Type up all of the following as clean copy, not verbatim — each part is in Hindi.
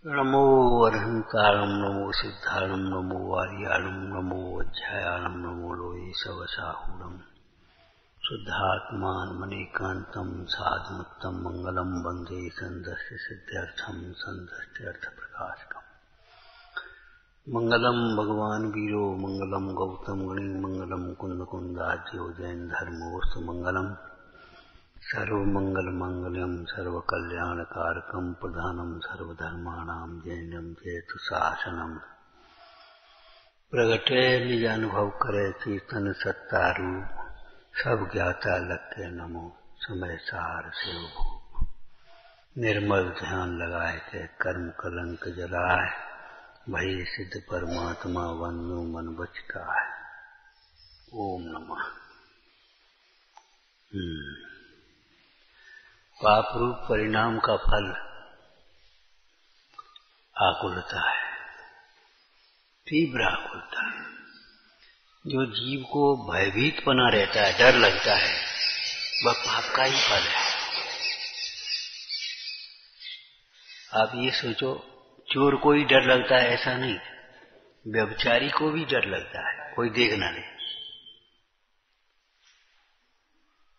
नमो अरहंताणं नमो सिद्धाणं नमो आर्याणं नमो अध्यायाणं नमो लोये सवसाहूणं शुद्धात्मानमनेकान्तं साधुमुत्तम मंगलम वंदे संदस्य सिद्ध्यर्थं संदस्त्यर्थप्रकाशकम् मंगलम भगवान वीरो मंगलम गौतम गणी मंगलम कुंदकुंदाज्यो जैन धर्मोस्तु मंगलम सर्वमंगल मंगलम सर्वकल्याणकारकम प्रधानम सर्वधर्माणां जैनम जयतु शासनम प्रगटे निज अनुभव करे कीर्तन सत्तारू सब ज्ञाता लक्ष्य नमो समय सार से निर्मल ध्यान लगाए के कर्म कलंक जलाए भय सिद्ध परमात्मा वंदो मन बचता है। ओम नमः। पाप रूप परिणाम का फल आकुलता है, तीव्र आकुलता। जो जीव को भयभीत पना रहता है, डर लगता है, वह पाप का ही फल है। आप ये सोचो, चोर को ही डर लगता है ऐसा नहीं, व्यभिचारी को भी डर लगता है, कोई देख ना ले।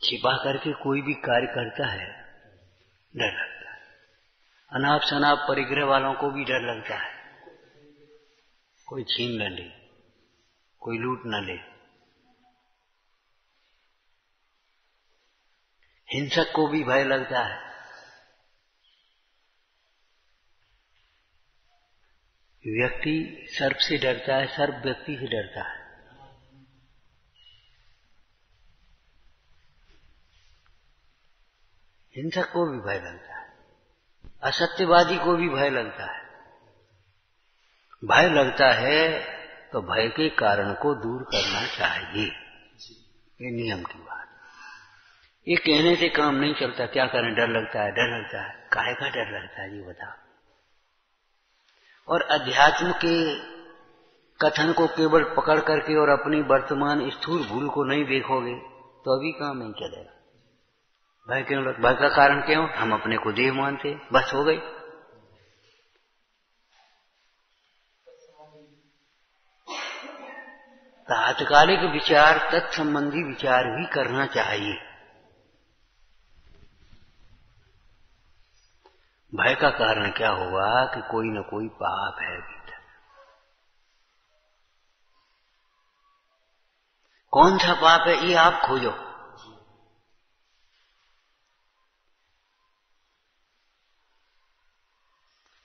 छिपा करके कोई भी कार्य करता है, डर लगता है। अनाप शनाप परिग्रह वालों को भी डर लगता है, कोई छीन न ले, कोई लूट न ले। हिंसक को भी भय लगता है। व्यक्ति सर्प से डरता है, सर्प व्यक्ति से डरता है। हिंसक को भी भय लगता है, असत्यवादी को भी भय लगता है। भय लगता है तो भय के कारण को दूर करना चाहिए, ये नियम की बात। ये कहने से काम नहीं चलता। क्या करें, डर लगता है, डर लगता है। काहे का डर लगता है ये बताओ। और अध्यात्म के कथन को केवल पकड़ करके और अपनी वर्तमान स्थूल भूल को नहीं देखोगे तो अभी काम नहीं चलेगा। भय क्यों? भय का कारण क्यों? हम अपने को देव मानते, बस हो गई। तात्कालिक विचार, तत्संबंधी विचार भी करना चाहिए। भय का कारण क्या होगा कि कोई न कोई पाप है भीतर। कौन सा पाप है ये आप खोजो।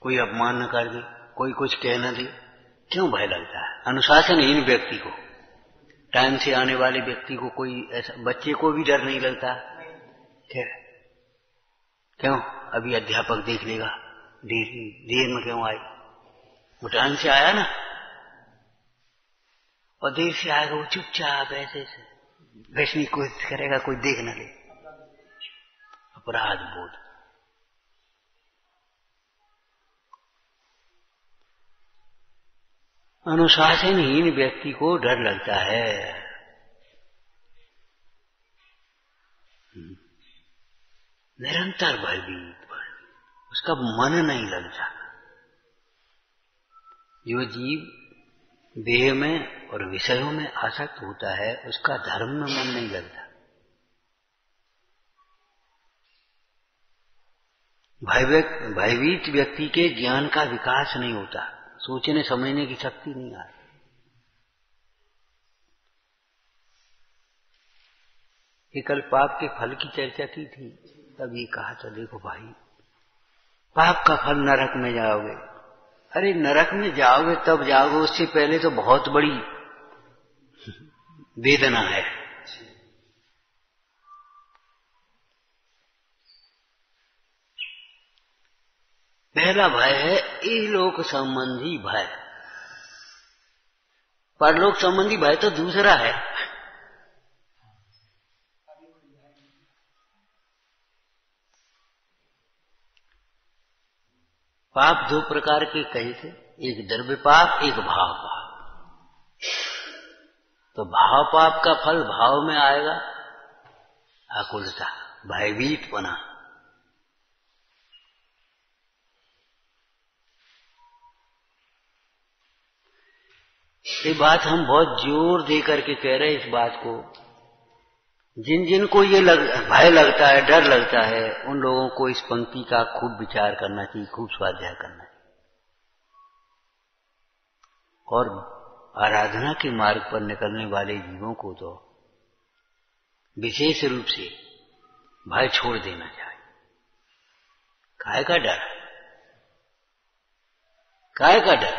कोई अपमान न कर दे, कोई कुछ कह न दे, क्यों भय लगता है? अनुशासनहीन व्यक्ति को, टाइम से आने वाले व्यक्ति को कोई ऐसा, बच्चे को भी डर नहीं लगता। क्यों? अभी अध्यापक देख लेगा, देर में क्यों आई? वो टाइम से आया ना, और देर से आएगा वो चुपचाप ऐसे से बैठने की कोशिश करेगा, कोई देख न ले। अपराध बोध। अनुशासनहीन व्यक्ति को डर लगता है। निरंतर भयभीत, उसका मन नहीं लगता। जो जीव देह में और विषयों में आसक्त होता है, उसका धर्म में मन नहीं लगता। भयभीत व्यक्ति के ज्ञान का विकास नहीं होता, सोचने समझने की शक्ति नहीं आती। ये कल पाप के फल की चर्चा की थी, तब ये कहा था, देखो भाई, पाप का फल नरक में जाओगे। अरे नरक में जाओगे तब जाओगे, उससे पहले तो बहुत बड़ी वेदना है। पहला भय है इहलोक संबंधी भय। परलोक संबंधी भय तो दूसरा है। पाप दो प्रकार के कहे थे, एक द्रव्य पाप, एक भाव पाप। तो भाव पाप का फल भाव में आएगा आकुलता, भयभीतपना। ये बात हम बहुत जोर दे करके कह रहे हैं इस बात को। जिन जिन को ये भय लगता है, डर लगता है, उन लोगों को इस पंक्ति का खूब विचार करना चाहिए, खूब स्वाध्याय करना चाहिए। और आराधना के मार्ग पर निकलने वाले जीवों को तो विशेष रूप से भय छोड़ देना चाहिए। काहे का डर? काहे का डर?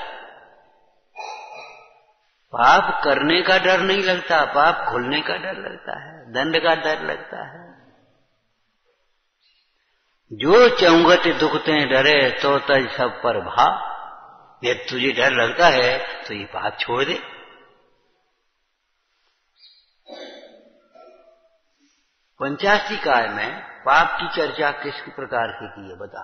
पाप करने का डर नहीं लगता, पाप खुलने का डर लगता है, दंड का डर लगता है। जो चौंगत दुखते डरे तो तज सब पर भाव। यदि तुझे डर लगता है तो ये पाप छोड़ दे। पंचाशीकाय में पाप की चर्चा किस प्रकार से की है बता।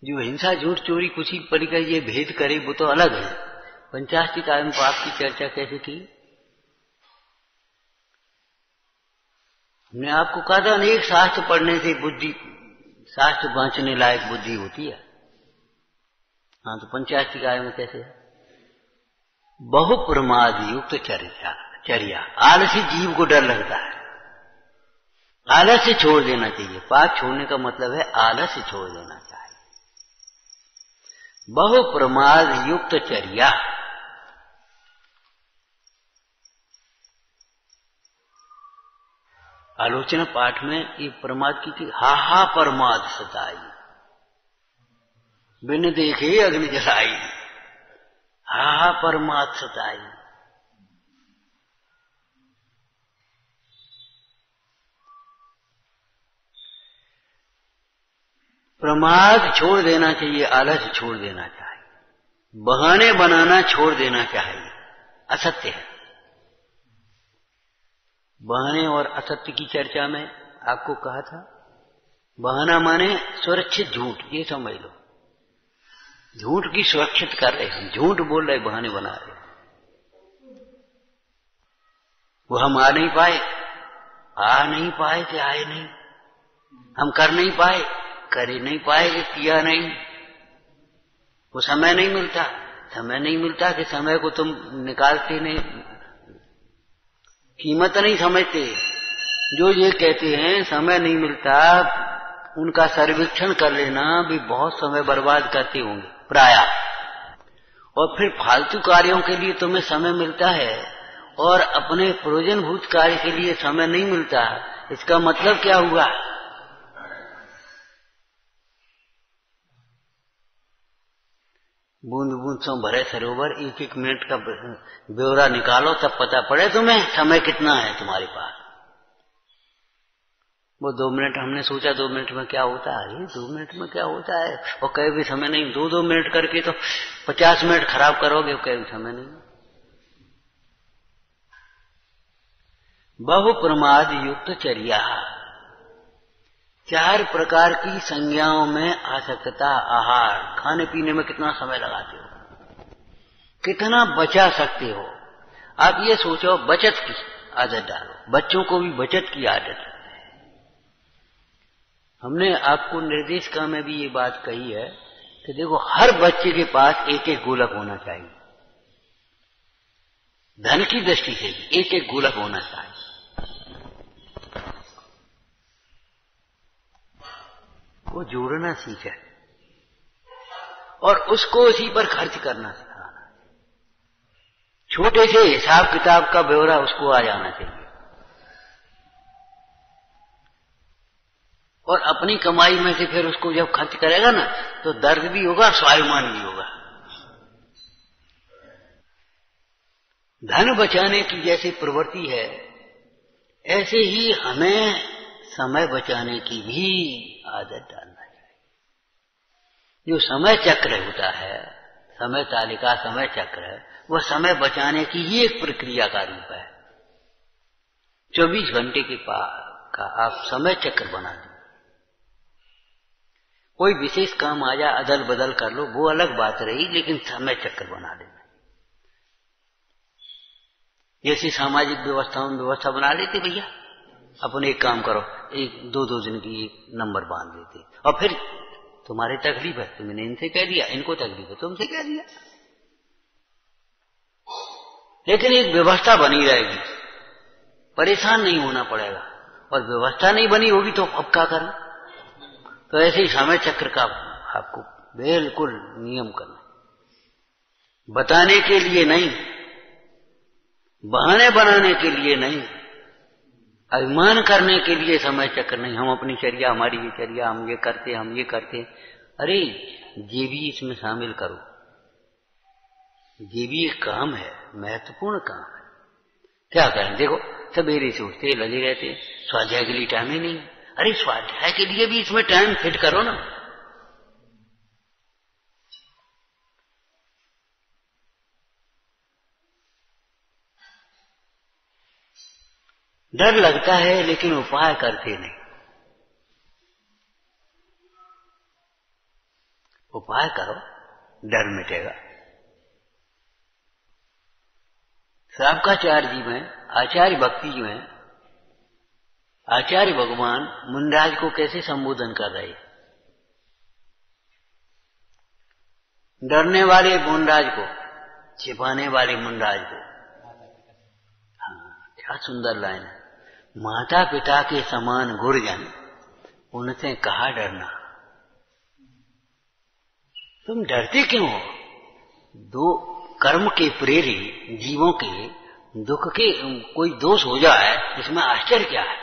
जो हिंसा, झूठ, चोरी, कुछ ही परिकर ये भेद करे वो तो अलग है। पंचाशीकाय में पाप की चर्चा कैसे की? हमने आपको कहा था अनेक शास्त्र पढ़ने से बुद्धि, शास्त्र बांचने लायक बुद्धि होती है। हाँ, तो पंचाशीकाय में कैसे है? बहु प्रमाद युक्त चर्या। आलसी जीव को डर लगता है, आलस से छोड़ देना चाहिए। पाप छोड़ने का मतलब है आलस से छोड़ देना चाहिए। बहु प्रमाद युक्त चर्या। आलोचना पाठ में ये प्रमाद की हा प्रमाद सताई, बिन देखे अग्नि जलाई। हा प्रमाद सताई। प्रमाद छोड़ देना चाहिए, आलस छोड़ देना चाहिए, बहाने बनाना छोड़ देना चाहिए। असत्य है। बहाने और असत्य की चर्चा में आपको कहा था, बहाना माने सुरक्षित झूठ, ये समझ लो। झूठ की सुरक्षित कर रहे हम, झूठ बोल रहे, बहाने बना रहे। वो हम आ नहीं पाए कि आए नहीं, हम कर नहीं पाए, करे नहीं पाए कि किया नहीं। वो समय नहीं मिलता कि समय को तुम निकालते नहीं, कीमत नहीं समझते। जो ये कहते हैं समय नहीं मिलता, उनका सर्वेक्षण कर लेना भी बहुत समय बर्बाद करते होंगे प्राय। और फिर फालतू कार्यों के लिए तुम्हें समय मिलता है और अपने प्रयोजनभूत कार्य के लिए समय नहीं मिलता, इसका मतलब क्या हुआ? बूंद बूंद सो भरे सरोवर, एक एक मिनट का ब्यौरा निकालो तब पता पड़े तुम्हें समय कितना है तुम्हारे पास। वो 2 मिनट हमने सोचा 2 मिनट में क्या होता है, 2 मिनट में क्या होता है, और कहीं भी समय नहीं। 2 मिनट करके तो 50 मिनट खराब करोगे, कहीं भी समय नहीं। बहु प्रमाद युक्त चर्या। 4 प्रकार की संज्ञाओं में आसक्तता। आहार, खाने पीने में कितना समय लगाते हो, कितना बचा सकते हो। आप ये सोचो, बचत की आदत डालो, बच्चों को भी बचत की आदत। हमने आपको निर्देशिका में भी ये बात कही है कि देखो, हर बच्चे के पास एक एक गोलक होना चाहिए। धन की दृष्टि से भी एक एक गोलक होना चाहिए। वो जोड़ना सीखे और उसको उसी पर खर्च करना सिखाना। छोटे से हिसाब किताब का ब्यौरा उसको आ जाना चाहिए। और अपनी कमाई में से फिर उसको जब खर्च करेगा ना, तो दर्द भी होगा, स्वाभिमान भी होगा। धन बचाने की जैसी प्रवृत्ति है, ऐसे ही हमें समय बचाने की भी आदत डालना चाहिए। जो समय चक्र होता है, समय तालिका, समय चक्र, वह समय बचाने की ही एक प्रक्रिया का रूप है। 24 घंटे के पास का आप समय चक्र बना दें। कोई विशेष काम आ जाए, अदल बदल कर लो, वो अलग बात रही, लेकिन समय चक्र बना देना। जैसी सामाजिक व्यवस्थाओं में व्यवस्था बना लेते भैया, अपने एक काम करो, 1-2 दिन की एक नंबर बांध देते, और फिर तुम्हारी तकलीफ है, तुमने इनसे कह दिया, इनको तकलीफ है, तुमसे कह दिया। लेकिन एक व्यवस्था बनी रहेगी, परेशान नहीं होना पड़ेगा। और व्यवस्था नहीं बनी होगी तो अब क्या करें? तो ऐसे ही समय चक्र का आपको बिल्कुल नियम करना, बताने के लिए नहीं, बहाने बनाने के लिए नहीं, अभिमान करने के लिए समय चक्र नहीं। हम अपनी चर्या, हमारी ये चर्या, हम ये करते। अरे ये भी इसमें शामिल करो, ये भी एक काम है, महत्वपूर्ण काम है। क्या करें? देखो सवेरे से उठते लगे रहते, स्वाध्याय के लिए टाइम ही नहीं। अरे स्वाध्याय के लिए भी इसमें टाइम फिट करो ना। डर लगता है लेकिन उपाय करते नहीं। उपाय करो, डर मिटेगा। श्रावकाचार्य जी में, आचार्य भक्ति जी में, आचार्य भगवान मुनराज को कैसे संबोधन कर रहे? डरने वाले मुनराज को, छिपाने वाले मुनराज को। हाँ, क्या सुंदर लाइन है। माता पिता के समान गुरुजन, उनसे कहा डरना। तुम डरते क्यों हो? दो कर्म के प्रेरी जीवों के दुख के कोई दोष हो जाए, इसमें आश्चर्य क्या है?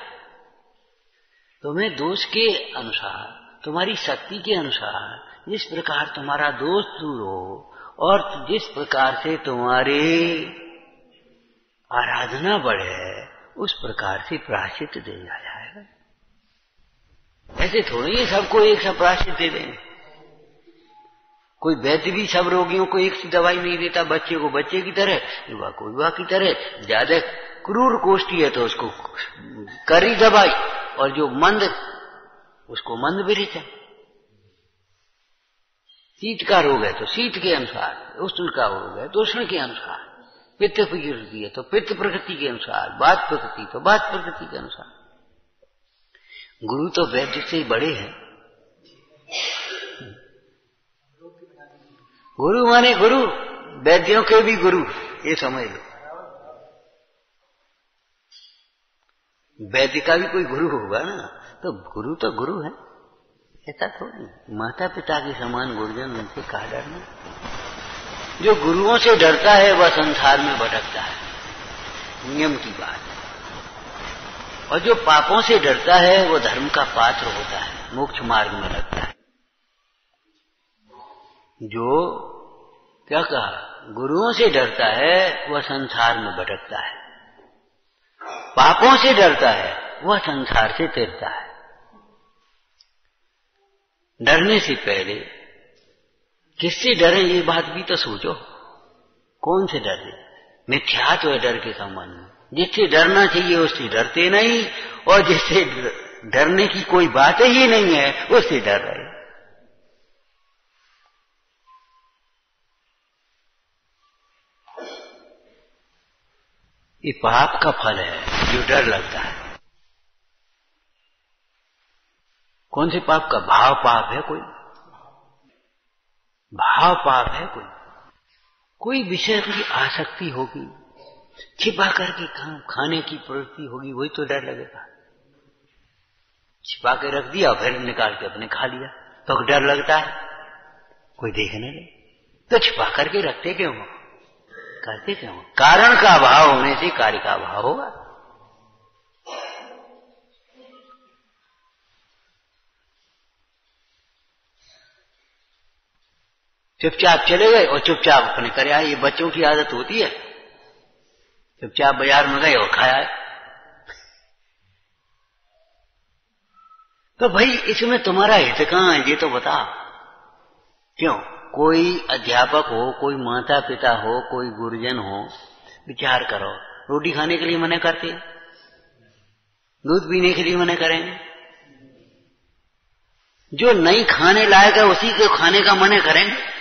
तुम्हें दोष के अनुसार, तुम्हारी शक्ति के अनुसार, जिस प्रकार तुम्हारा दोष दूर हो और जिस प्रकार से तुम्हारी आराधना बढ़े, उस प्रकार से प्रायश्चित दे जाएगा। ऐसे थोड़ी ही सबको एक सा प्रायश्चित दे देंगे। कोई वैद्य भी सब रोगियों को एक सी दवाई नहीं देता, बच्चे को बच्चे की तरह, युवा को युवा की तरह। ज्यादा क्रूर कोष्ठी है तो उसको करी दवाई, और जो मंद उसको मंद विरिच है। शीत का रोग है तो शीत के अनुसार, उष्ण का रोग है तो उष्ण के अनुसार, पित्त प्रकृति है तो पित्त प्रकृति के अनुसार, वात प्रकृति तो वात प्रकृति के अनुसार। गुरु तो वैद्य से बड़े हैं। गुरु माने गुरु, वैद्यों के भी गुरु, ये समझ लो। वैद्य का भी कोई गुरु होगा ना, तो गुरु है, ऐसा थोड़ी। माता पिता के समान गुरुजन, उनसे कहा डरना। जो गुरुओं से डरता है वह संसार में भटकता है, नियम की बात है। और जो पापों से डरता है वो धर्म का पात्र होता है, मोक्ष मार्ग में लगता है। जो क्या कहा, गुरुओं से डरता है वह संसार में भटकता है, पापों से डरता है वह संसार से तैरता है। डरने से पहले किससे डरे ये बात भी तो सोचो। कौन से डरे? मिथ्यात्व है डर के संबंध में। जिससे डरना चाहिए उससे डरते नहीं, और जिससे डरने की कोई बात ही नहीं है उससे डर रहे। ये पाप का फल है जो डर लगता है। कौन से पाप का? भाव पाप है कोई, भाव पाप है कोई विषय की आसक्ति होगी, छिपा करके खाने की प्रवृत्ति होगी, वही तो डर लगेगा। छिपा के रख दिया फिर निकाल के अपने खा लिया तो डर लगता है, कोई देखने नहीं। तो छिपा करके रखते क्यों हो, करते क्यों हो? कारण का अभाव होने से कार्य का अभाव होगा। चुपचाप चले गए और चुपचाप अपने करे आए। ये बच्चों की आदत होती है, चुपचाप बाजार में गए और खाया। तो भाई इसमें तुम्हारा हित कहां है ये तो बताओ। क्यों? कोई अध्यापक हो, कोई माता पिता हो, कोई गुरुजन हो, विचार करो। रोटी खाने के लिए मना करते हैं, दूध पीने के लिए मना करेंगे। जो नहीं खाने लायक है उसी के खाने का मना करेंगे।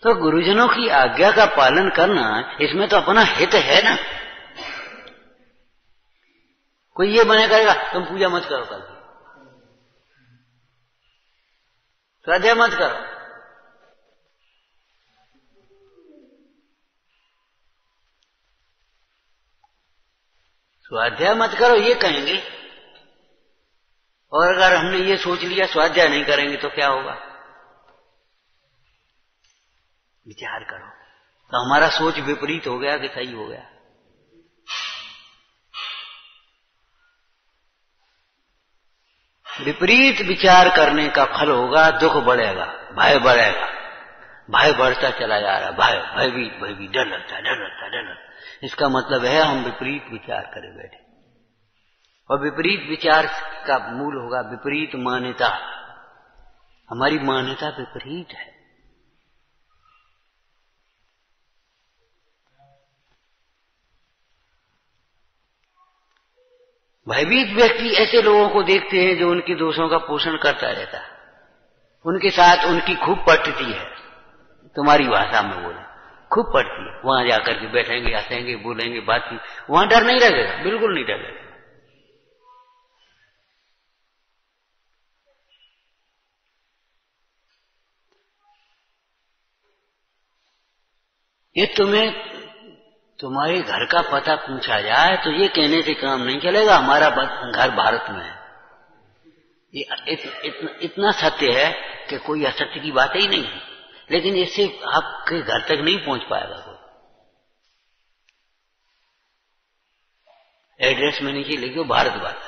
तो गुरुजनों की आज्ञा का पालन करना, इसमें तो अपना हित है ना। कोई ये मना करेगा तुम पूजा मत करो, कल स्वाध्याय मत करो, स्वाध्याय मत करो ये कहेंगे, और अगर हमने ये सोच लिया स्वाध्याय नहीं करेंगे तो क्या होगा? विचार करो, तो हमारा सोच विपरीत हो गया कि सही हो गया? विपरीत विचार करने का फल होगा दुख बढ़ेगा, भय बढ़ेगा, भय बढ़ता चला जा रहा, भयभीत डर लगता है। इसका मतलब है हम विपरीत विचार करे बैठे, और विपरीत विचार का मूल होगा विपरीत मान्यता। हमारी मान्यता विपरीत है। भयभीत व्यक्ति ऐसे लोगों को देखते हैं जो उनके दोषों का पोषण करता रहता है, उनके साथ उनकी खूब पटती है, तुम्हारी भाषा में बोले खूब पटती है। वहां जाकर के बैठेंगे, हंसेंगे, बोलेंगे, बातचीत, वहां डर नहीं लगेगा, बिल्कुल नहीं डर लगेगा। ये तुम्हारे घर का पता पूछा जाए तो ये कहने से काम नहीं चलेगा हमारा घर भारत में है। ये इतना सत्य है कि कोई असत्य की बात ही नहीं है, लेकिन इससे आपके घर तक नहीं पहुंच पाएगा कोई। एड्रेस में नीचे लिखो भारत बात,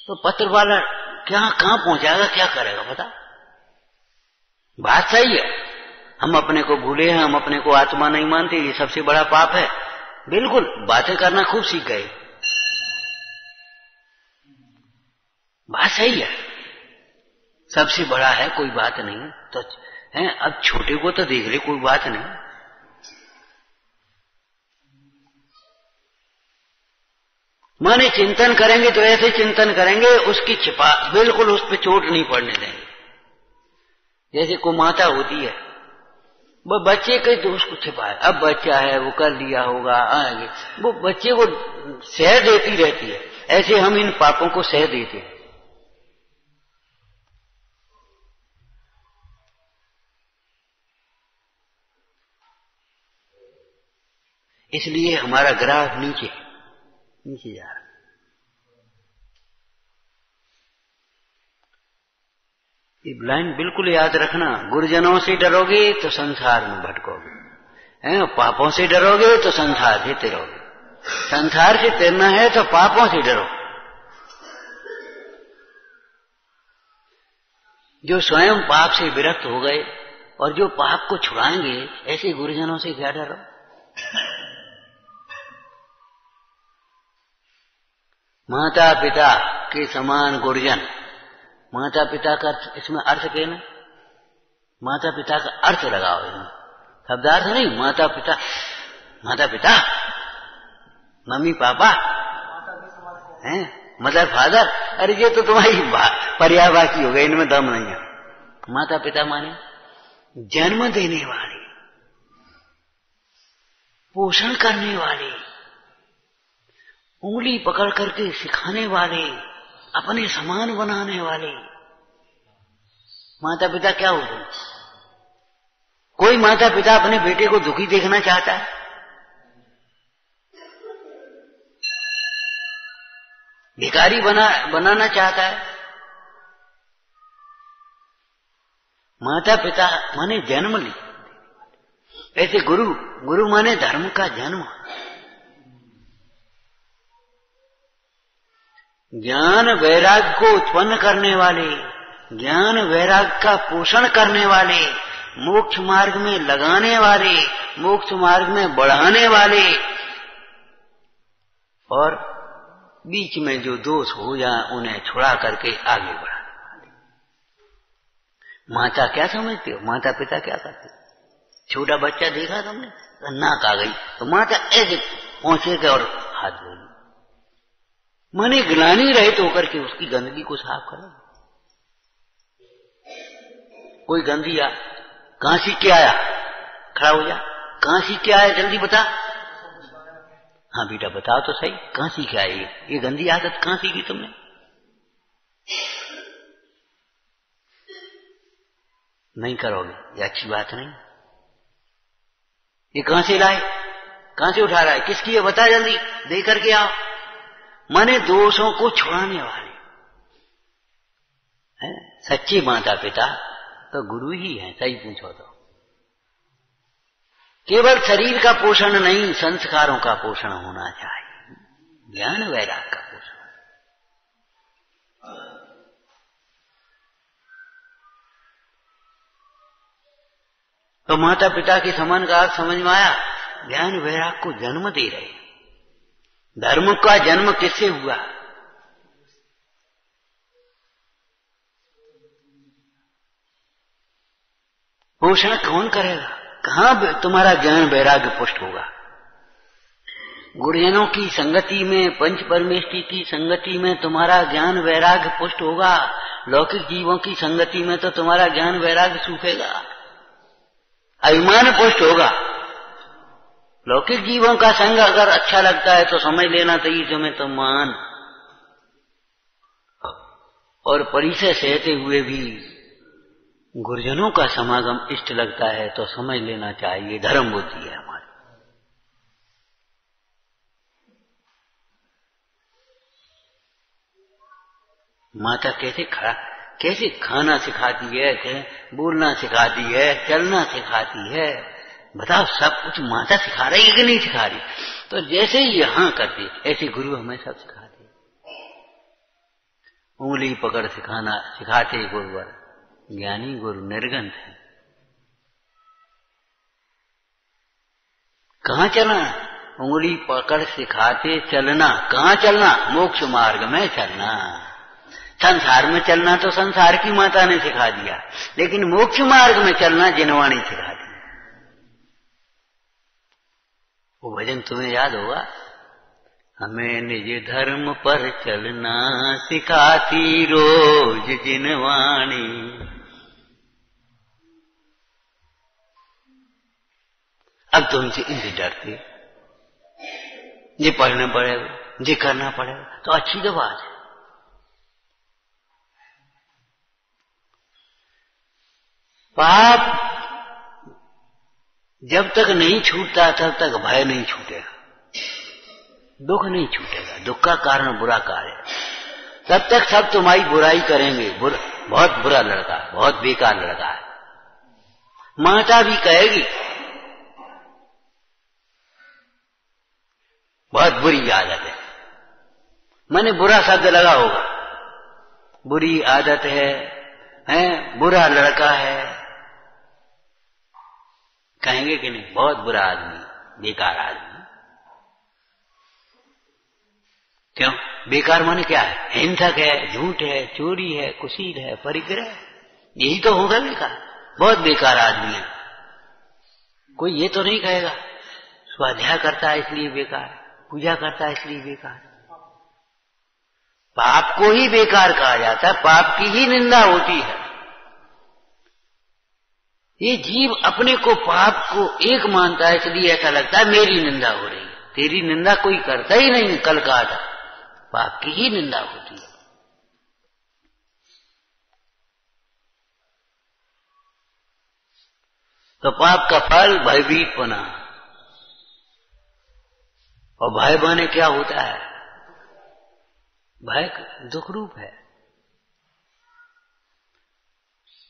तो पत्र वाला कहां पहुंचाएगा, क्या करेगा पता? बात सही है, हम अपने को भूले हैं, हम अपने को आत्मा नहीं मानते, ये सबसे बड़ा पाप है। बिल्कुल, बातें करना खूब सीख गए, बात सही है, सबसे बड़ा है, कोई बात नहीं तो है। अब छोटे को तो देख ले, कोई बात नहीं। माने चिंतन करेंगे तो ऐसे चिंतन करेंगे उसकी बिल्कुल उस पर चोट नहीं पड़ने देंगे। जैसे को माता होती है, वो बच्चे के दोष को छिपाए, अब बच्चा है वो कर लिया होगा आगे, वो बच्चे को सह देती रहती है। ऐसे हम इन पापों को सह देते हैं। इसलिए हमारा ग्राफ नीचे जा रहा। ये लाइन बिल्कुल याद रखना, गुरुजनों से डरोगे तो संसार में भटकोगे, हैं? पापों से डरोगे तो संसार से तैरोगे। संसार से तैरना है तो पापों से डरो। जो स्वयं पाप से विरक्त हो गए और जो पाप को छुड़ाएंगे, ऐसे गुरुजनों से क्या डरो? माता पिता के समान गुरुजन। माता पिता का इसमें अर्थ क्या ना, माता पिता का अर्थ लगाओ, शब्दार्थ नहीं। माता पिता, माता पिता, मम्मी पापा हैं, मदर फादर, अरे ये तो तुम्हारी पर्यायवाची हो गई, इनमें दम नहीं है। माता पिता माने जन्म देने वाले, पोषण करने वाले, उंगली पकड़ करके सिखाने वाले, अपने समान बनाने वाले। माता पिता क्या होते हैं? कोई माता पिता अपने बेटे को दुखी देखना चाहता है? भिखारी बनाना चाहता है? माता पिता माने जन्म ली। ऐसे गुरु माने धर्म का जन्म। ज्ञान वैराग्य को उत्पन्न करने वाले, ज्ञान वैराग्य का पोषण करने वाले, मोक्ष मार्ग में लगाने वाले, मोक्ष मार्ग में बढ़ाने वाले, और बीच में जो दोष हो जाए उन्हें छुड़ा करके आगे बढ़ाने वाले। माता क्या समझते हो? माता पिता क्या करते हो? छोटा बच्चा देखा तुमने, नाक आ गई तो माता ऐसे पहुंचेगा और हाथ धोएगी। माने ग्लानि रहित होकर के उसकी गंदगी को साफ करो। कोई गंदी कहां सीख के आया, खड़ा हो जा, कहां सीख के आया, जल्दी बता। हाँ बेटा बताओ तो सही, कहां सीख के आए? ये गंदी आदत कहां सीखी तुमने? नहीं करोगे, ये अच्छी बात नहीं। ये कहां से लाए, कहां से उठा रहा है, किसकी है, बता जल्दी, दे करके आओ। माने दोषों को छुड़ाने वाले है। सच्चे माता पिता तो गुरु ही है, सही पूछो तो। केवल शरीर का पोषण नहीं, संस्कारों का पोषण होना चाहिए, ज्ञान वैराग का पोषण। तो माता पिता के समान का समझ में आया, ज्ञान वैराग को जन्म दे रहे। धर्म का जन्म किससे हुआ? पोषण कौन करेगा? कहां तुम्हारा ज्ञान वैराग्य पुष्ट होगा? गुरुजनों की संगति में, पंच परमेष्टि की संगति में तुम्हारा ज्ञान वैराग्य पुष्ट होगा। लौकिक जीवों की संगति में तो तुम्हारा ज्ञान वैराग्य सूखेगा, अभिमान पुष्ट होगा। लौकिक जीवों का संग अगर अच्छा लगता है तो समझ लेना चाहिए तुम्हें तो मान, और परिचय सहते हुए भी गुरुजनों का समागम इष्ट लगता है तो समझ लेना चाहिए धर्म बुद्धि है हमारी। माता कैसे खाना सिखाती है, बोलना सिखाती है, चलना सिखाती है। बताओ, सब कुछ माता सिखा रही है कि नहीं सिखा रही? तो जैसे ही यहां करती ऐसे गुरु हमें सब सिखाते। उंगली पकड़ सिखाते गुरुवर, ज्ञानी गुरु निर्गंथ है। कहां चलना? उंगली पकड़ सिखाते चलना। कहां चलना? मोक्ष मार्ग में चलना। संसार में चलना तो संसार की माता ने सिखा दिया, लेकिन मोक्ष मार्ग में चलना जिनवाणी सिखा दी। वो भजन तुम्हें याद होगा, हमें निज धर्म पर चलना सिखाती रोज जिनवाणी। अब तुमसे इनसे डरते, ये पढ़ना पड़ेगा, ये करना पड़ेगा, तो अच्छी तो बात है। पाप जब तक नहीं छूटता तब तक भय नहीं छूटेगा, दुख नहीं छूटेगा। दुख का कारण बुरा कार्य, तब तक सब तुम्हारी बुराई करेंगे। बहुत बुरा लड़का, बहुत बेकार लड़का है। माता भी कहेगी बहुत बुरी आदत है, मैंने बुरा शब्द लगा होगा, बुरी आदत है, बुरा लड़का है, कहेंगे कि नहीं? बहुत बुरा आदमी, बेकार आदमी। क्यों? बेकार माने क्या है? हिंसक है, झूठ है, चोरी है, कुशील है, परिग्रह, यही तो होगा बेकार। बहुत बेकार आदमी है। कोई ये तो नहीं कहेगा स्वाध्याय करता है इसलिए बेकार, पूजा करता है इसलिए बेकार। पाप को ही बेकार कहा जाता है, पाप की ही निंदा होती है। ये जीव अपने को पाप को एक मानता है, इसलिए ऐसा लगता है मेरी निंदा हो रही है। तेरी निंदा कोई करता ही नहीं। कल कहा था, पाप की ही निंदा होती है। तो पाप का फल भयभीतपना, और भय माने क्या होता है? भय दुख रूप है।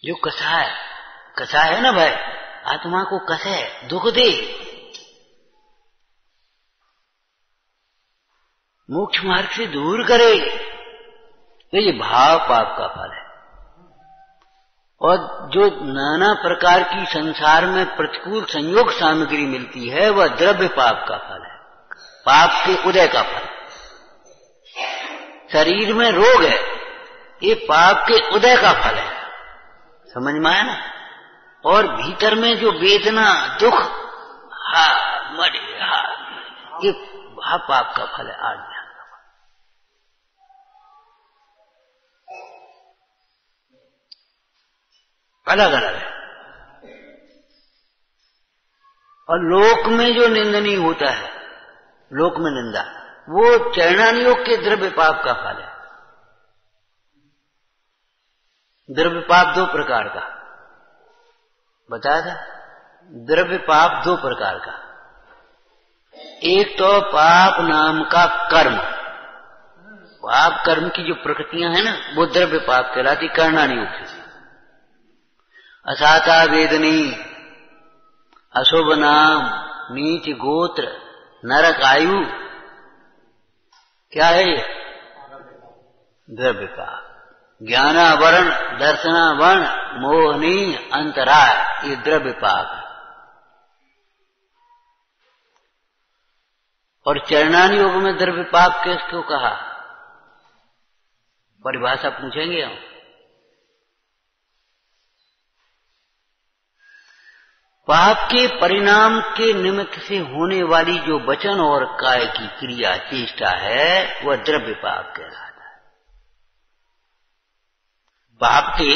जो कसा है ना भय, आत्मा को कसे, दुख दे। मोक्ष मार्ग से दूर करे, तो ये भाव पाप का फल है। और जो नाना प्रकार की संसार में प्रतिकूल संयोग सामग्री मिलती है, वह द्रव्य पाप का फल है, पाप के उदय का फल। शरीर में रोग है, ये पाप के उदय का फल है। समझ में आया ना? और भीतर में जो वेदना, दुख, ये पाप का फल है, आज्ञा का फल। अलग अलग है। और लोक में जो निंदनीय होता है, लोक में निंदा, वो चरणानुयोग के द्रव्य पाप का फल है। द्रव्य पाप दो प्रकार का बताया था। द्रव्य पाप दो प्रकार का, एक तो पाप नाम का कर्म, पाप कर्म की जो प्रकृतियां हैं ना, वो द्रव्य पाप कहलाती, कर्णानी योग से। असाता वेदनी, अशुभ नाम, नीच गोत्र, नरक आयु, क्या है ये? द्रव्य पाप। ज्ञानावरण, दर्शनावरण, मोहनी, अंतराय, ये द्रव्य पाप है। और चरणानी योग में द्रव्य पाप किसको कहा? परिभाषा पूछेंगे हम। पाप के परिणाम के निमित्त से होने वाली जो वचन और काय की क्रिया चेष्टा है, वह द्रव्य पाप कहलाता है। पाप के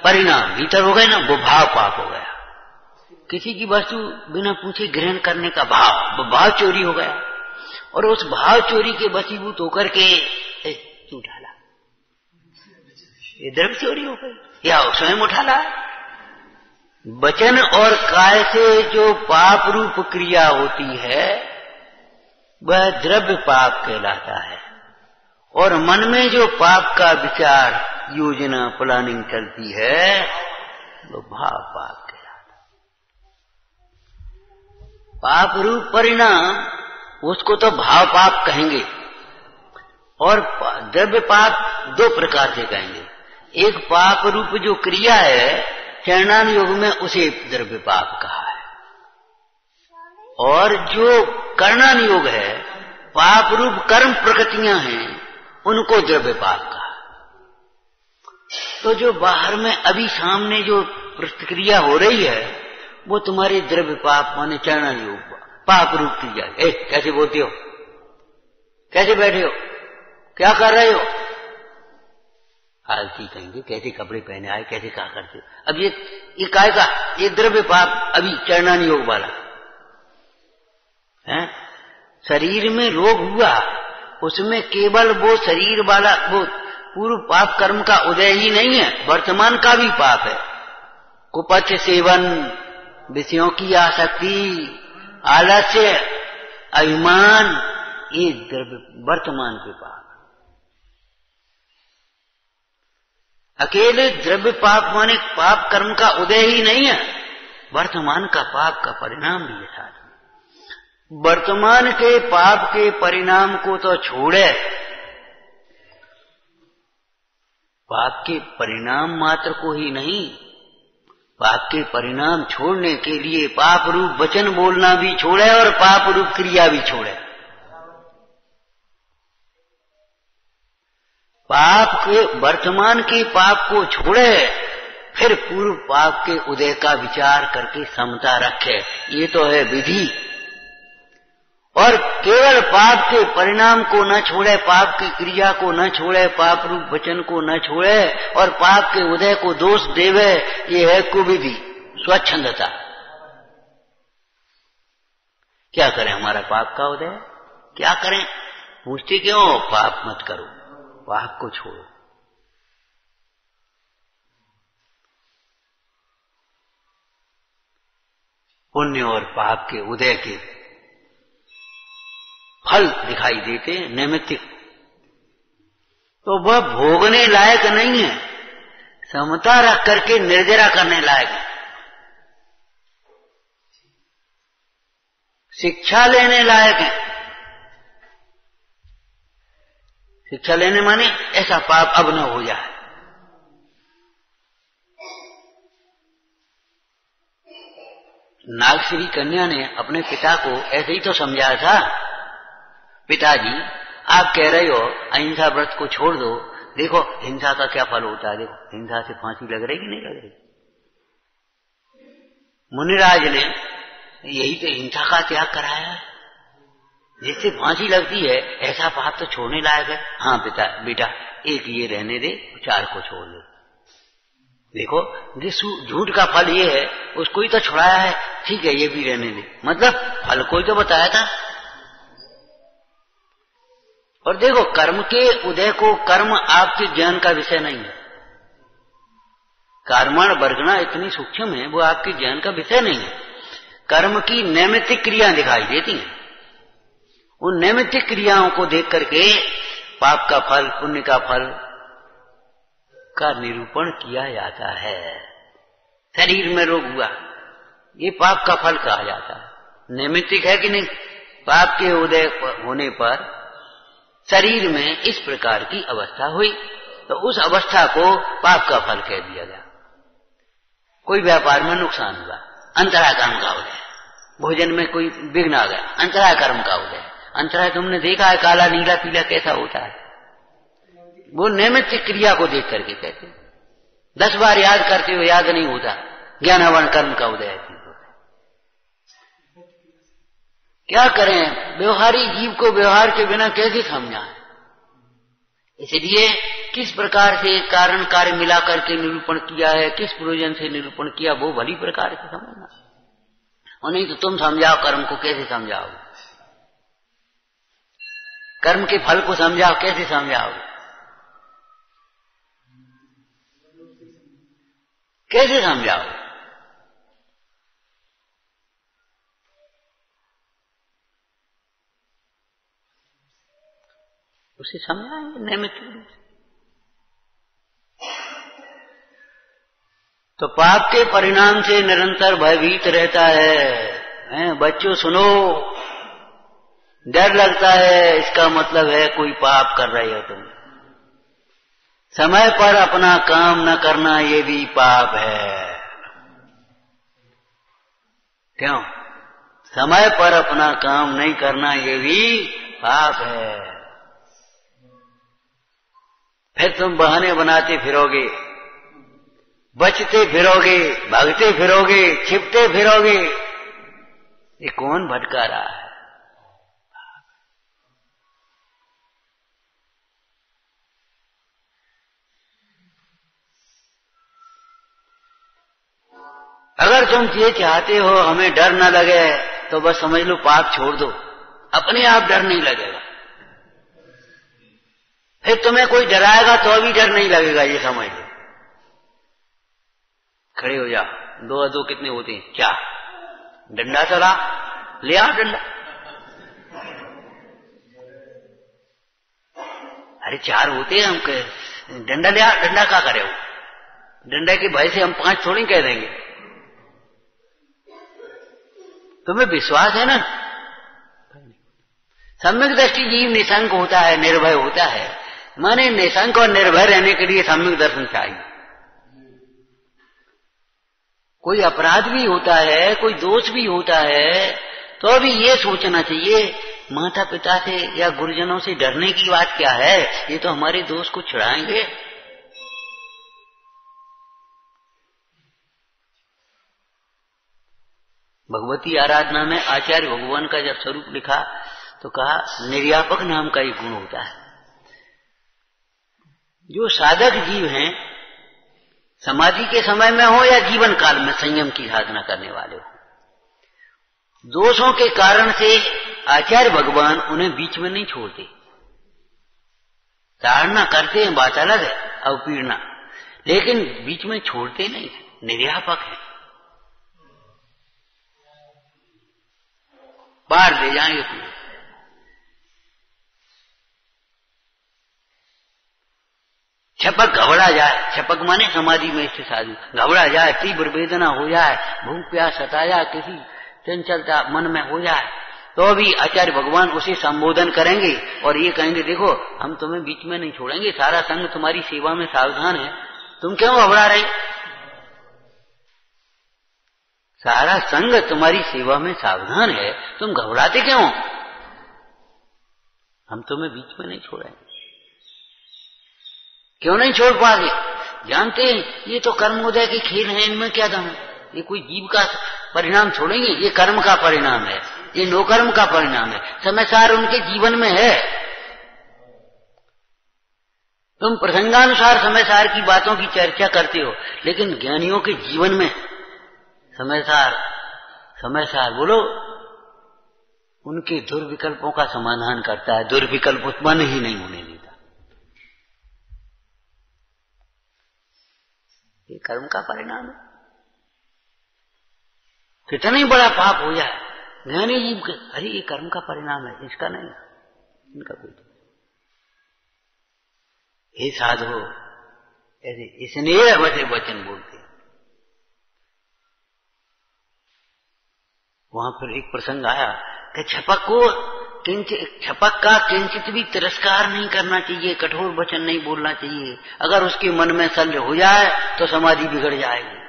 परिणाम भीतर हो गए ना, वो भाव पाप हो गया। किसी की वस्तु बिना पूछे ग्रहण करने का भाव, वो भाव चोरी हो गया। और उस भाव चोरी के वशीभूत होकर के क्यों उठाला, ये द्रव्य चोरी हो गई, या स्वयं उठाला। वचन और काय से जो पाप रूप क्रिया होती है, वह द्रव्य पाप कहलाता है। और मन में जो पाप का विचार, योजना, प्लानिंग चलती है, वो भाव पाप कहलाता है। पाप रूप परिणाम, उसको तो भाव पाप कहेंगे। और द्रव्य पाप दो प्रकार से कहेंगे। एक पाप रूप जो क्रिया है, चरणान योग में उसे द्रव्य पाप कहा है। और जो कर्णान योग है, पाप रूप कर्म प्रकृतियां हैं, उनको द्रव्य पाप कहा। तो जो बाहर में अभी सामने जो प्रतिक्रिया हो रही है, वो तुम्हारे द्रव्य पाप माने चरणान योग पाप रूप क्रिया। कैसे बोलते हो, कैसे बैठे हो, क्या कर रहे हो, आलसी कहेंगे, कैसे कपड़े पहने आए, कैसे क्या करते हो। अब ये काय का, ये द्रव्य पाप अभी चरणान योग वाला है। शरीर में रोग हुआ, उसमें केवल वो शरीर वाला वो पूर्व पाप कर्म का उदय ही नहीं है, वर्तमान का भी पाप है। कुपथ सेवन, विषयों की आसक्ति, आलस्य, अभिमान, ये द्रव्य वर्तमान के पाप। अकेले द्रव्य पाप माने पाप कर्म का उदय ही नहीं है, वर्तमान का पाप का परिणाम भी है साथ में। वर्तमान के पाप के परिणाम को तो छोड़े, पाप के परिणाम मात्र को ही नहीं, पाप के परिणाम छोड़ने के लिए पाप रूप वचन बोलना भी छोड़े और पाप रूप क्रिया भी छोड़े। पाप के वर्तमान के पाप को छोड़े, फिर पूर्व पाप के उदय का विचार करके समता रखे, ये तो है विधि। और केवल पाप के परिणाम को न छोड़े, पाप की क्रिया को न छोड़े, पाप रूप वचन को न छोड़े और पाप के उदय को दोष देवे, ये है कुविधि, स्वच्छंदता। क्या करें, हमारा पाप का उदय, क्या करें, पूछते क्यों? पाप मत करो, पाप को छोड़ो। पुण्य और पाप के उदय के फल दिखाई देते नैमित्तिक, तो वह भोगने लायक नहीं है, समता रख करके निर्जरा करने लायक है, शिक्षा लेने लायक है। शिक्षा लेने माने ऐसा पाप अब न हो जाए। नागश्री कन्या ने अपने पिता को ऐसे ही तो समझाया था, पिताजी आप कह रहे हो अहिंसा व्रत को छोड़ दो, देखो हिंसा का क्या फल होता है, देखो हिंसा से फांसी लग रही कि नहीं लग रही। मुनिराज ने यही तो हिंसा का त्याग कराया है, जिससे फांसी लगती है, ऐसा पाप तो छोड़ने लायक है। हाँ पिता बेटा एक ये रहने दे, 4 को छोड़ दे। देखो जिस झूठ का फल ये है उसको ही तो छुड़ाया है, ठीक है ये भी रहने दे, मतलब फल को ही तो बताया था। और देखो कर्म के उदय को, कर्म आपके ज्ञान का विषय नहीं है, कर्मण वर्गना इतनी सूक्ष्म है, वो आपके ज्ञान का विषय नहीं है। कर्म की नैमित्तिक क्रियाएं दिखाई देती हैं, उन नैमित्तिक क्रियाओं को देख करके पाप का फल, पुण्य का फल का निरूपण किया जाता है। शरीर में रोग हुआ, ये पाप का फल कहा जाता है। नैमित्तिक है कि नहीं? पाप के उदय होने पर शरीर में इस प्रकार की अवस्था हुई, तो उस अवस्था को पाप का फल कह दिया गया। कोई व्यापार में नुकसान हुआ, अंतरा कर्म का उदय। भोजन में कोई विघ्न आ गया, अंतरा कर्म का उदय। अंतरा तुमने देखा है काला नीला पीला कैसा होता है, वो नैमित्तिक क्रिया को देख करके कहते। 10 बार याद करते हो याद नहीं होता, ज्ञानावरण कर्म का उदय है। क्या करें, व्यवहारी जीव को व्यवहार के बिना कैसे समझाएं? इसलिए किस प्रकार से कारण कार्य मिला करके निरूपण किया है, किस प्रयोजन से निरूपण किया, वो भली प्रकार से समझना। और नहीं तो तुम समझाओ कर्म को, कैसे समझाओगे? कर्म के फल को समझाओ, कैसे समझाओगे? कैसे समझाओगे? उसे समझाएंगे नैमित्तिक रूप से। तो पाप के परिणाम से निरंतर भयभीत रहता है। बच्चों सुनो, डर लगता है, इसका मतलब है कोई पाप कर रहे हो तुम। समय पर अपना काम न करना ये भी पाप है। क्यों? समय पर अपना काम नहीं करना ये भी पाप है। फिर तुम बहाने बनाते फिरोगे, बचते फिरोगे, भागते फिरोगे, छिपते फिरोगे। ये कौन भटका रहा है? अगर तुम ये चाहते हो हमें डर न लगे, तो बस समझ लो पाप छोड़ दो, अपने आप डर नहीं लगेगा। फिर तुम्हें कोई डराएगा तो भी डर नहीं लगेगा, ये समझ लो। खड़े हो जा, 2 और 2 कितने होते हैं? 4। डंडा चला, ले आओ डंडा। अरे 4 होते हैं, हम डंडा ले आओ। डंडा क्या करे? डंडा के भय से हम 5 थोड़ी कह देंगे। तुम्हें विश्वास है ना? सम्यक दृष्टि जीव निशंक होता है, निर्भय होता है। माने निशंक और निर्भय रहने के लिए सम्यक दर्शन चाहिए। कोई अपराध भी होता है, कोई दोष भी होता है, तो अभी ये सोचना चाहिए माता पिता से या गुरुजनों से डरने की बात क्या है, ये तो हमारे दोष को छुड़ाएंगे। भगवती आराधना में आचार्य भगवान का जब स्वरूप लिखा तो कहा निर्यापक नाम का एक गुण होता है। जो साधक जीव हैं, समाधि के समय में हो या जीवन काल में संयम की साधना करने वाले हो, दोषों के कारण से आचार्य भगवान उन्हें बीच में नहीं छोड़ते। ताड़ना करते हैं, बात अलग है, अवपीड़ना, लेकिन बीच में छोड़ते नहीं, निर्यापक है। पार दे जाएंगे पूरे। छपक घबरा जाए, छपक माने समाधि में स्थित साधु घबरा जाए, तीव्र वेदना हो जाए, भूख प्यास सता जाए, किसी चंचलता मन में हो जाए, तो भी आचार्य भगवान उसे संबोधन करेंगे और ये कहेंगे देखो हम तुम्हें बीच में नहीं छोड़ेंगे, सारा संघ तुम्हारी सेवा में सावधान है, तुम क्यों घबरा रहे? सारा संघ तुम्हारी सेवा में सावधान है, तुम घबराते क्यों? हम तुम्हें बीच में नहीं छोड़ेंगे। क्यों नहीं छोड़ पाओगे? जानते हैं ये तो कर्मोदय के खेल हैं, इनमें क्या दम है? ये कोई जीव का परिणाम छोड़ेंगे? ये कर्म का परिणाम है, ये नोकर्म का परिणाम है, समयसार उनके जीवन में है। तुम प्रसंगानुसार समयसार की बातों की चर्चा करते हो, लेकिन ज्ञानियों के जीवन में समयसार बोलो उनके दुर्विकल्पों का समाधान करता है, दुर्विकल्प उत्पन्न ही नहीं होने देता। ये कर्म का परिणाम है। कितना ही बड़ा पाप हो जाए, ज्ञानी जीव के अरे ये कर्म का परिणाम है, इसका नहीं, इनका कोई। हे साधो, ऐसे स्नेह भरे वचन बोलते। वहां फिर एक प्रसंग आया कि छपक का किंचित भी तिरस्कार नहीं करना चाहिए, कठोर वचन नहीं बोलना चाहिए। अगर उसके मन में शल्य हो जाए तो समाधि बिगड़ जाएगी,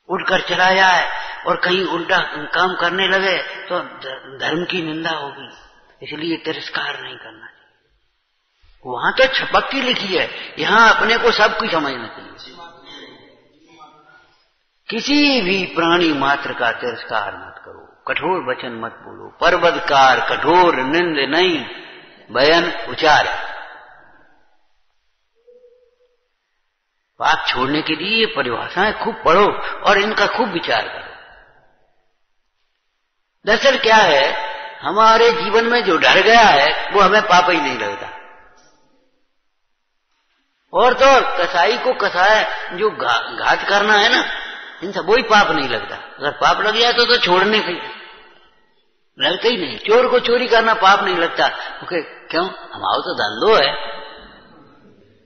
उठकर चला जाए और कहीं उल्टा काम करने लगे तो धर्म की निंदा होगी। इसलिए तिरस्कार नहीं करना चाहिए। वहां तो छपक की लिखी है, यहां अपने को सब कुछ समझना चाहिए। किसी भी प्राणी मात्र का तिरस्कार मत करो, कठोर वचन मत बोलो। पर्वतकार कठोर निंद नहीं बयन उचार। पाप छोड़ने के लिए ये परिभाषाएं खूब पढ़ो और इनका खूब विचार करो। दरअसल क्या है, हमारे जीवन में जो डर गया है वो हमें पाप ही नहीं लगता। और तो कसाई को कसाय जो घात करना है ना, इनसे वही पाप नहीं लगता। अगर पाप लग जाए तो छोड़ने के लगता ही नहीं। चोर को चोरी करना पाप नहीं लगता, क्योंकि क्यों, हमारा तो धंधो है,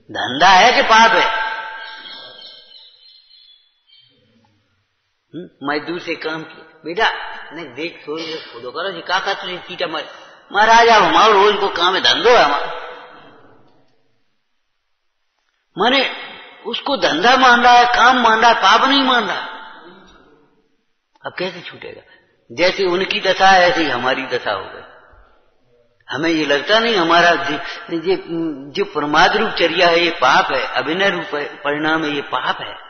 धंधा है कि पाप है। मजदूर से काम किया, बेटा ने देख खुदो करो जी, काका तुझे चीटा महाराज अब हमारा रोज को काम है, धंधो है हमारा। माने उसको धंधा मान रहा है, काम मान रहा है, पाप नहीं मान रहा। अब कैसे छूटेगा? जैसे उनकी दशा है ऐसे ही हमारी दशा हो गई। हमें ये लगता नहीं हमारा जो प्रमाद रूप चर्या है ये पाप है, अभिनय रूप परिणाम है ये पाप है।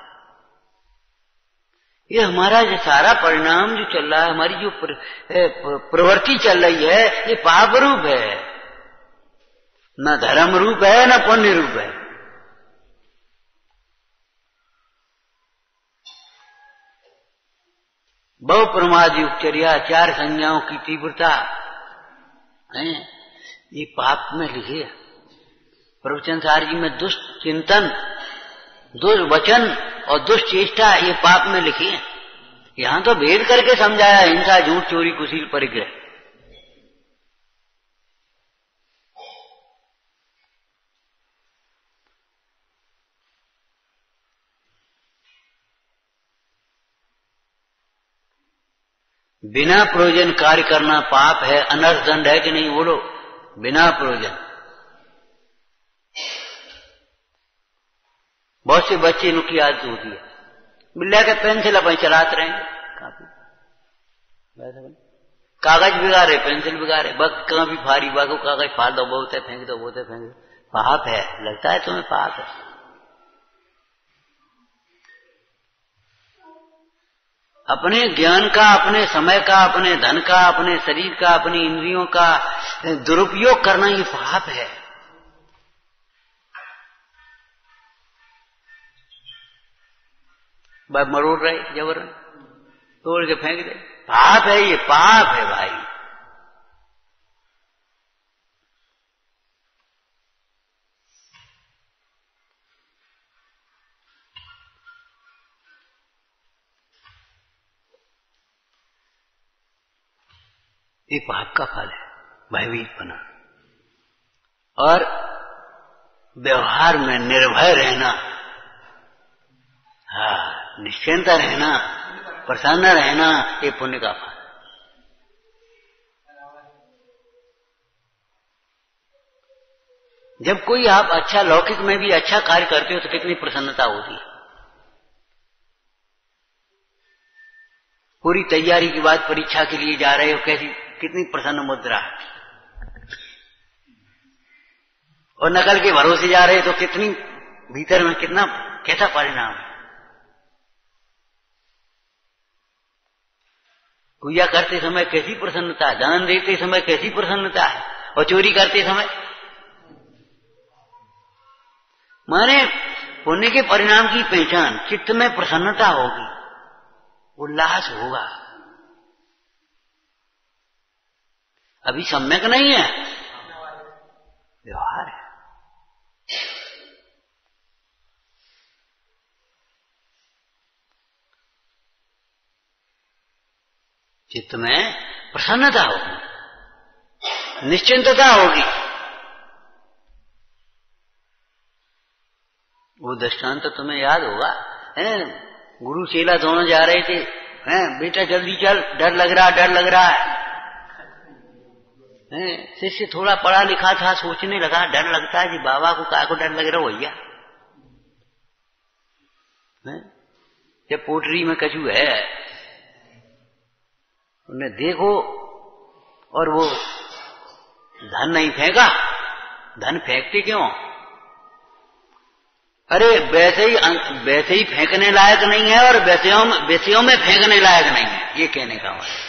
ये हमारा जो सारा परिणाम जो चल रहा है, हमारी जो प्रवृत्ति चल रही है, ये पाप रूप है, न धर्म रूप है न पुण्य रूप है। बहु प्रमाद युक्तचर्या, चार संज्ञाओं की तीव्रता है, ये पाप में लिखे। प्रवचन सार जी में दुष्ट चिंतन, दुर्वचन और दुष्चेष्टा ये पाप में लिखी है। यहां तो भेद करके समझाया, हिंसा झूठ चोरी कुशील परिग्रह। बिना प्रयोजन कार्य करना पाप है, अनर्थ दंड है कि नहीं बोलो? बिना प्रयोजन। बहुत से बच्चे इनकी आदत होती है, बिल्ला के पेंसिल अपन चलाते रहेंगे, कागज बिगाड़े, पेंसिल बिगाड़े, वक्त कहाँ भी फारी बागो कागज फाड़ दो, बहुत है फेंक दो, बहुत है फेंक दो। पाप है, लगता है तुम्हें पाप है। अपने ज्ञान का, अपने समय का, अपने धन का, अपने शरीर का, अपनी इंद्रियों का दुरुपयोग करना ये पाप है। भाई मरोड़ रहे जबरन, तोड़ के फेंक दे, पाप है, ये पाप है भाई। ये पाप का फल है, भयभीत बना और व्यवहार में निर्भय रहना, हाँ, निश्चिंत रहना, प्रसन्न रहना, ये पुण्य का फल। जब कोई आप अच्छा लौकिक में भी अच्छा कार्य करते हो तो कितनी प्रसन्नता होती है। पूरी तैयारी के बाद परीक्षा के लिए जा रहे हो, कैसी कितनी प्रसन्न मुद्रा, और नकल के भरोसे जा रहे हो तो कितनी भीतर में कितना कैसा परिणाम है। पूजा करते समय कैसी प्रसन्नता है, दान देते समय कैसी प्रसन्नता है, और चोरी करते समय। माने पुण्य के परिणाम की पहचान, चित्त में प्रसन्नता होगी, उल्लास होगा। अभी सम्यक नहीं है, व्यवहार है। चित्त में प्रसन्नता होगी, निश्चिंतता होगी। वो दृष्टांत तो तुम्हें याद होगा, है? गुरु चेला दोनों जा रहे थे, हैं? बेटा जल्दी चल, डर लग रहा है। शिष्य थोड़ा पढ़ा लिखा था, सोचने लगा डर लगता है जी, बाबा को काय को डर लग रहा हो भैया? जब पोटरी में कछू है, उन्हें देखो, और वो धन नहीं फेंका। धन फेंकते क्यों? अरे वैसे ही फेंकने लायक नहीं है, और वैसेयों में फेंकने लायक नहीं है, ये कहने का मतलब।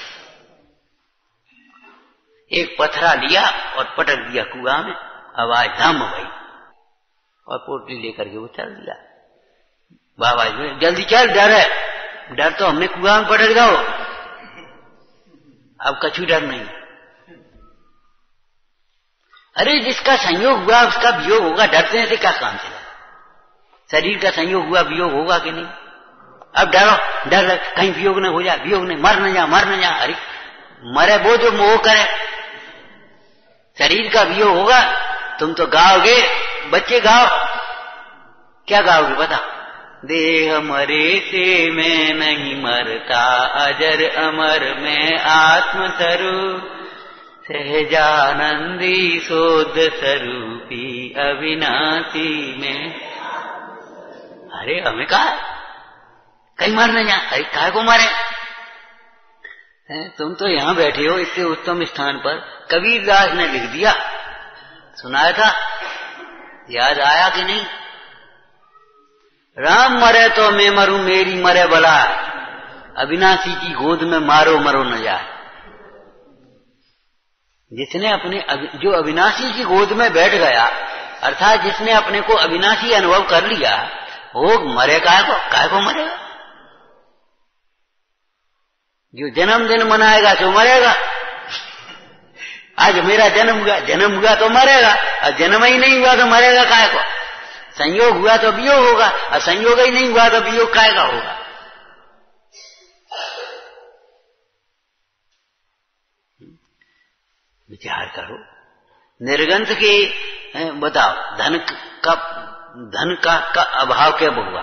एक पत्थरा लिया और पटक दिया कुआं में, आवाज धम भई, और पोटली लेकर के वो चल दिया। बाबा जी जल्दी चल, डर है, डर तो हमने कुआं में पटक दो, अब कछु डर नहीं। अरे जिसका संयोग हुआ उसका वियोग होगा, डरने से क्या काम चला? शरीर का संयोग हुआ, वियोग होगा कि नहीं? अब डरो, डर कहीं वियोग न हो जाए, वियोग नहीं, मर न जा। अरे मरे वो जो मोह करे, शरीर का वियोग होगा। तुम तो गाओगे, बच्चे गाओ, क्या गाओगे बता? देह मरे से मैं नहीं मरता, अजर अमर में आत्म स्वरूप, सहजानंदी शोध स्वरूपी अविनाशी में। अरे हमें कहा कहीं मरने जा, अरे काय को मारे? तुम तो यहां बैठे हो इतने उत्तम स्थान पर, कबीरदास ने लिख दिया, सुनाया था, याद आया कि नहीं? राम मरे तो मैं मरूं, मेरी मरे भला, अविनाशी की गोद में मारो मरो न जाए। जिसने जो अविनाशी की गोद में बैठ गया, अर्थात जिसने अपने को अविनाशी अनुभव कर लिया, वो मरे काय को मरेगा? जो जन्मदिन मनाएगा तो मरेगा। आज मेरा जन्म हुआ तो मरेगा, और जन्म ही नहीं हुआ तो मरेगा काय को? संयोग हुआ तो वियोग होगा, और संयोग ही नहीं हुआ तो वियोग काय का होगा? विचार करो। निर्गंथ के बताओ, धन का अभाव कब होगा?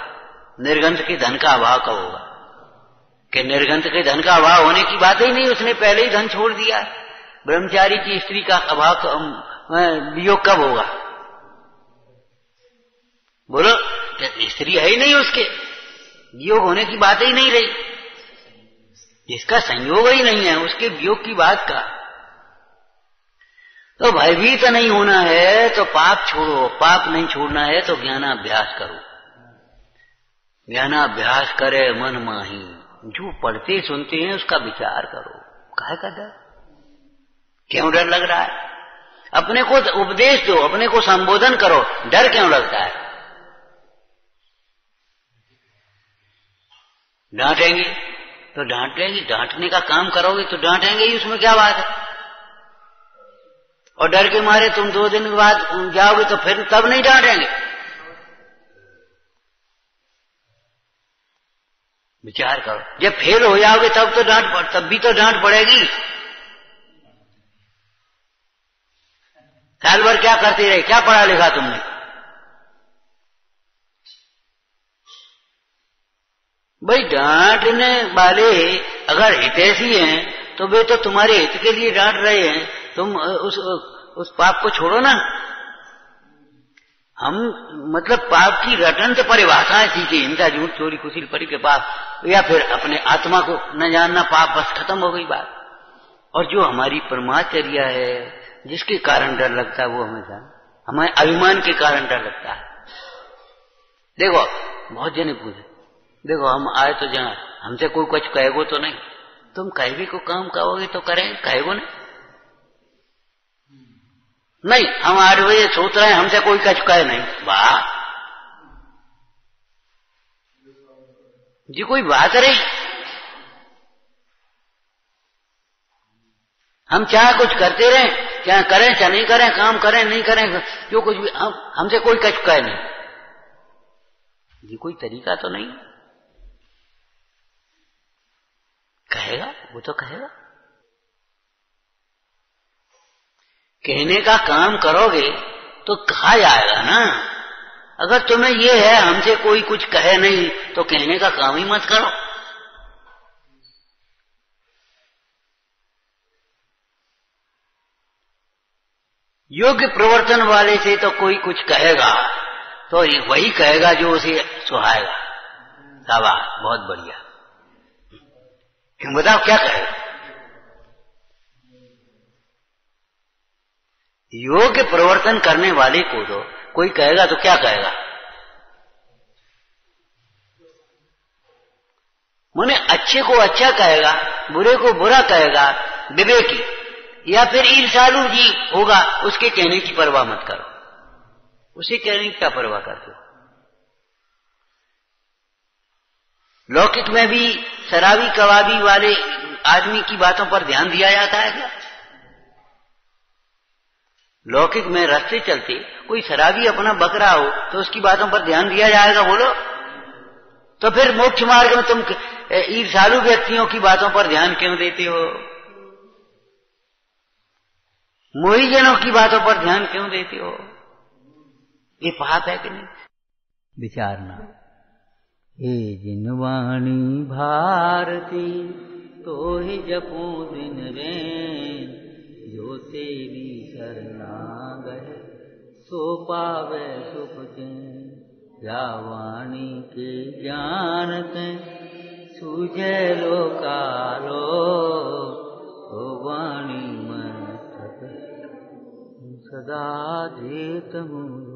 निर्गंथ के धन का अभाव कब होगा? कि निर्गंथ के धन का अभाव होने की बात ही नहीं, उसने पहले ही धन छोड़ दिया है। ब्रह्मचारी की स्त्री का अभाव वियोग कब होगा? बोलो, स्त्री है ही नहीं, उसके वियोग होने की बात ही नहीं रही। जिसका संयोग ही नहीं है उसके वियोग की बात का। तो भयभीत नहीं होना है तो पाप छोड़ो, पाप नहीं छोड़ना है तो ज्ञानाभ्यास करो। ज्ञानाभ्यास करे मन माही, जो पढ़ते सुनते हैं उसका विचार करो। काहे का डर? क्यों डर लग रहा है? अपने को उपदेश दो, अपने को संबोधन करो, डर क्यों लगता है? डांटेंगे तो डांटेंगे, डांटने का काम करोगे तो डांटेंगे ही, उसमें क्या बात है? और डर के मारे तुम 2 दिन के बाद जाओगे तो फिर तब नहीं डांटेंगे। विचार करो, जब फेल हो जाओगे तब भी तो डांट पड़ेगी। साल भर क्या करते रहे, क्या पढ़ा लिखा तुमने? भाई डांटने वाले अगर हितैषी हैं तो वे तो तुम्हारे हित के लिए डांट रहे हैं। तुम उस पाप को छोड़ो ना। हम मतलब पाप की रटंत परिभाषाएं सीखे, हिंसा झूठ चोरी कुशील परी के पाप, या फिर अपने आत्मा को न जानना पाप, बस खत्म हो गई बात। और जो हमारी परमाचर्या है, जिसके कारण डर लगता है, वो हमें अभिमान के कारण डर लगता है। देखो बहुत जने पूछे, देखो हम आए तो जहां हमसे कोई कुछ कहेगो तो नहीं, तुम कहीं भी को काम कहोगे तो करें, कहेगो नहीं, हम 8 बजे सोच रहे हैं, हमसे कोई कुछ कहे नहीं। वाह जी, कोई बात रही? हम चाहे कुछ करते रहें, चाहे करें चाहे नहीं करें, काम करें नहीं करें, जो कुछ भी, हमसे कोई कुछ कहे नहीं। ये कोई तरीका तो नहीं। कहेगा वो तो कहेगा। कहने का काम करोगे तो कहा जाएगा ना। अगर तुम्हें ये है हमसे कोई कुछ कहे नहीं तो कहने का काम ही मत करो। योग्य प्रवर्तन वाले से तो कोई कुछ कहेगा तो वही कहेगा जो उसे सुहाएगा। शाबाश, बहुत बढ़िया। क्यों बताओ क्या कहेगा? योग्य प्रवर्तन करने वाले को तो कोई कहेगा तो क्या कहेगा? माने अच्छे को अच्छा कहेगा, बुरे को बुरा कहेगा। विवेकी या फिर ईर्ष्यालु जी होगा, उसके कहने की परवाह मत करो। उसे कहने की क्या परवाह करते हो? लौकिक में भी शराबी कबाबी वाले आदमी की बातों पर ध्यान दिया जाता है क्या? लौकिक में रास्ते चलते कोई शराबी अपना बक रहा हो तो उसकी बातों पर ध्यान दिया जाएगा? बोलो। तो फिर मोक्ष मार्ग में तुम ईर्ष्यालु व्यक्तियों की बातों पर ध्यान क्यों देते हो? मोहीजनों की बातों पर ध्यान क्यों देते हो? ये पाप है कि नहीं? विचारना। हे जिनवाणी भारती तो ही जपू दिन रैन, जो तेरी शरणा गए सो पावे सुख चैन। या वाणी के ज्ञान के सूझे लो कालो, तो वाणी में सदा जेत हूँ।